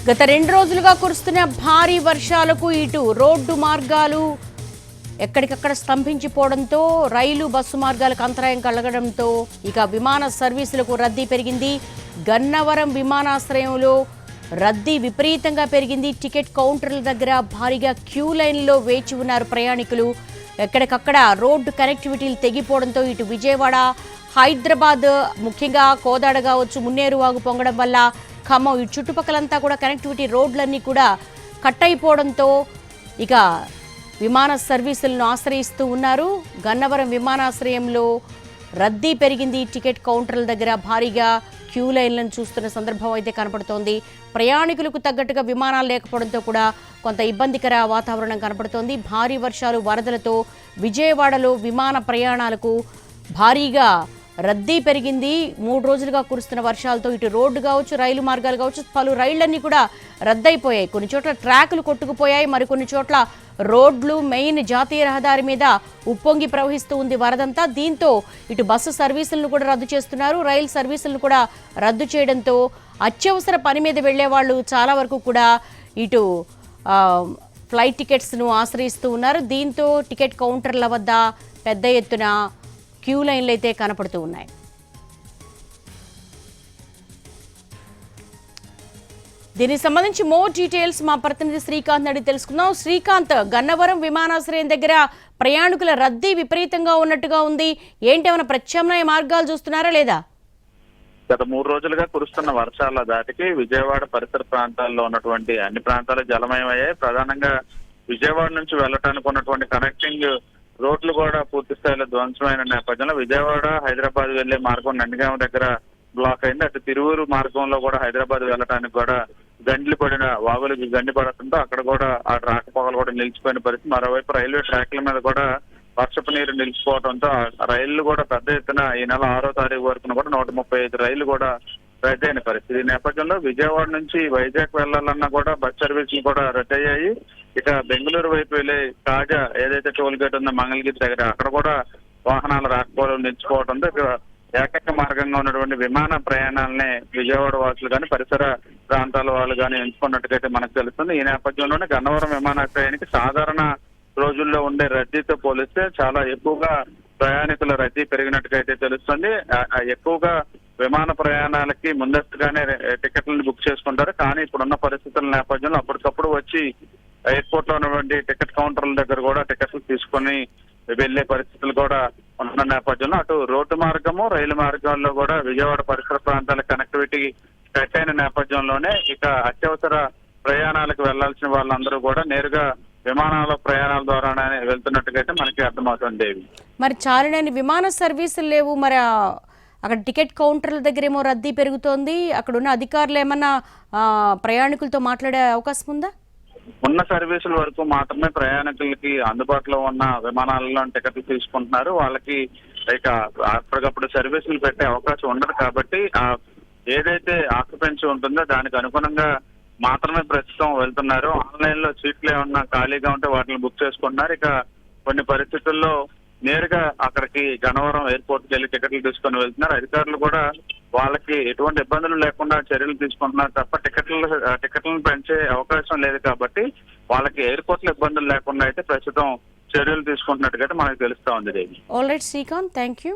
గత 2 రోజులుగా కురుస్తున్న భారీ వర్షాలకు ఇటు రోడ్డు మార్గాలు ఎక్కడికక్కడ స్తంభించిపోవడంతో రైలు బస్సు మార్గాలకు అంతరాయం కలగడంతో ఇక విమాన సర్వీసులకు రద్దీ పెరిగింది. గన్నవరం విమానాశ్రయంలో రద్దీ విపరీతంగా పెరిగింది. టికెట్ కౌంటర్ల దగ్గర భారీగా క్యూ లైన్లో వేచి ఉన్నారు ప్రయాణికులు. ఎక్కడికక్కడ రోడ్డు కనెక్టివిటీలు తెగిపోవడంతో ఇటు విజయవాడ, హైదరాబాద్, ముఖ్యంగా కోదాడ కావచ్చు, మున్నేరు వాగు పొంగడం వల్ల ఖమ్మం ఇటు చుట్టుపక్కలంతా కూడా కనెక్టివిటీ రోడ్లన్నీ కూడా కట్ అయిపోవడంతో ఇక విమాన సర్వీసులను ఆశ్రయిస్తూ ఉన్నారు. గన్నవరం విమానాశ్రయంలో రద్దీ పెరిగింది. టికెట్ కౌంటర్ల దగ్గర భారీగా క్యూ లైన్లను చూస్తున్న సందర్భం అయితే కనపడుతోంది. ప్రయాణికులకు తగ్గట్టుగా విమానాలు లేకపోవడంతో కూడా కొంత ఇబ్బందికర వాతావరణం కనపడుతోంది. భారీ వర్షాలు, వరదలతో విజయవాడలో విమాన ప్రయాణాలకు భారీగా రద్దీ పెరిగింది. 3 రోజులుగా కురుస్తున్న వర్షాలతో ఇటు రోడ్డు కావచ్చు, రైలు మార్గాలు కావచ్చు, పలు రైళ్లన్నీ కూడా రద్దయిపోయాయి. కొన్ని చోట్ల ట్రాకులు కొట్టుకుపోయాయి, మరికొన్ని చోట్ల రోడ్లు, మెయిన్ జాతీయ రహదారి మీద ఉప్పొంగి ప్రవహిస్తూ ఉంది వరదంతా. దీంతో ఇటు బస్సు సర్వీసులను కూడా రద్దు చేస్తున్నారు, రైలు సర్వీసులను కూడా రద్దు చేయడంతో అత్యవసర పని మీద వెళ్లే వాళ్ళు చాలా వరకు కూడా ఇటు ఫ్లైట్ టికెట్స్ను ఆశ్రయిస్తూ ఉన్నారు. దీంతో టికెట్ కౌంటర్ల వద్ద పెద్ద ఎత్తున క్యూ లైన్లు అయితే కనపడుతూ ఉన్నాయి. దీనికి సంబంధించి మోర్ డీటెయిల్స్ మా ప్రతినిధి శ్రీకాంత్ అడిగి తెలుసుకుందాం. శ్రీకాంత్, గన్నవరం విమానాశ్రయం దగ్గర ప్రయాణికుల రద్దీ విపరీతంగా ఉన్నట్టుగా ఉంది. ఏంటేమైనా ప్రత్యామ్నాయ మార్గాలు చూస్తున్నారా లేదా? గత 3 రోజులుగా కురుస్తున్న వర్షాల దాటికి విజయవాడ పరిసర ప్రాంతాల్లో ఉన్నటువంటి అన్ని ప్రాంతాలు జలమయమయ్యాయి. ప్రధానంగా విజయవాడ నుంచి వెళ్ళటానికి ఉన్నటువంటి కనెక్టింగ్ రోడ్లు కూడా పూర్తి స్థాయిలో ధ్వంసమైన నేపథ్యంలో విజయవాడ, హైదరాబాద్ వెళ్లే మార్గం నందిగామ దగ్గర బ్లాక్ అయింది. అటు తిరువూరు మార్గంలో కూడా హైదరాబాద్ వెళ్ళటానికి కూడా గండ్లు పడిన వాగులకి గండి పడటంతో అక్కడ కూడా ఆ రాకపోకలు కూడా నిలిచిపోయిన పరిస్థితి. మరోవైపు రైల్వే ట్రాక్ల మీద కూడా వర్షపు నీరు నిలిచిపోవడంతో రైళ్లు కూడా పెద్ద ఎత్తున ఈ నెల 6వ తారీఖు వరకు కూడా 135 రైళ్లు కూడా రద్దయిన పరిస్థితి. ఈ నేపథ్యంలో విజయవాడ నుంచి వైజాగ్ వెళ్లాలన్నా కూడా బస్ సర్వీసులు కూడా రద్దయ్యాయి. ఇక బెంగళూరు వైపు వెళ్లే కాజా ఏదైతే టోల్ గేట్ ఉందో మంగళగిరి దగ్గర అక్కడ కూడా వాహనాలు రాకపోవడం నిలిచిపోవడంతో ఇక ఏకైక మార్గంగా ఉన్నటువంటి విమాన ప్రయాణాలనే విజయవాడ వాసులు కానీ పరిసర ప్రాంతాల వాళ్ళు కానీ ఎంచుకున్నట్టుగైతే మనకు తెలుస్తుంది. ఈ నేపథ్యంలోనే గన్నవరం విమానాశ్రయానికి సాధారణ రోజుల్లో ఉండే రద్దీతో పోలిస్తే చాలా ఎక్కువగా ప్రయాణికుల రద్దీ పెరిగినట్టుగైతే తెలుస్తుంది. ఎక్కువగా విమాన ప్రయాణాలకి ముందస్తుగానే టికెట్లను బుక్ చేసుకుంటారు. కానీ ఇప్పుడున్న పరిస్థితుల నేపథ్యంలో అప్పటికప్పుడు వచ్చి ఎయిర్పోర్ట్ లో ఉన్నటువంటి టికెట్ కౌంటర్ల దగ్గర కూడా టికెట్లు తీసుకొని వెళ్లే పరిస్థితులు కూడా ఉన్న నేపథ్యంలో అటు రోడ్డు మార్గము, రైలు మార్గాల్లో కూడా విజయవాడ పరిసర ప్రాంతాల కనెక్టివిటీ కట్ అయిన నేపథ్యంలోనే ఇక అత్యవసర ప్రయాణాలకు వెళ్లాల్సిన వాళ్ళందరూ కూడా నేరుగా విమానాల ప్రయాణాల ద్వారానే వెళ్తున్నట్టుగైతే మనకి అర్థమవుతుంది. మరి చాలినని విమాన సర్వీసులు లేవు, మరి అక్కడ టికెట్ కౌంటర్ల దగ్గర ఏమో రద్దీ పెరుగుతోంది. అక్కడ ఉన్న అధికారులు ఏమన్నా ప్రయాణికులతో మాట్లాడే అవకాశం ఉందా? ఉన్న సర్వీసుల వరకు మాత్రమే ప్రయాణికులకి అందుబాటులో ఉన్న విమానాలలో టికెట్లు తీసుకుంటున్నారు. వాళ్ళకి ఇక అప్పటికప్పుడు సర్వీసులు పెట్టే అవకాశం ఉండదు కాబట్టి ఏదైతే ఆక్యుపెన్సీ ఉంటుందో దానికి అనుగుణంగా మాత్రమే ప్రస్తుతం వెళ్తున్నారు. ఆన్లైన్ లో సీట్లు ఏమన్నా ఖాళీగా ఉంటే వాటిని బుక్ చేసుకుంటున్నారు. ఇక కొన్ని పరిస్థితుల్లో నేరుగా అక్కడికి గన్నవరం ఎయిర్పోర్ట్కి వెళ్ళి టికెట్లు తీసుకొని వెళ్తున్నారు. అధికారులు కూడా వాళ్ళకి ఎటువంటి ఇబ్బందులు లేకుండా చర్యలు తీసుకుంటున్నారు తప్ప టికెట్లను పెంచే అవకాశం లేదు కాబట్టి వాళ్ళకి ఎయిర్పోర్ట్ లో ఇబ్బందులు లేకుండా అయితే ప్రస్తుతం చర్యలు తీసుకుంటున్నట్టుగా మనకు తెలుస్తా ఉంది. All right Srikanth, thank you.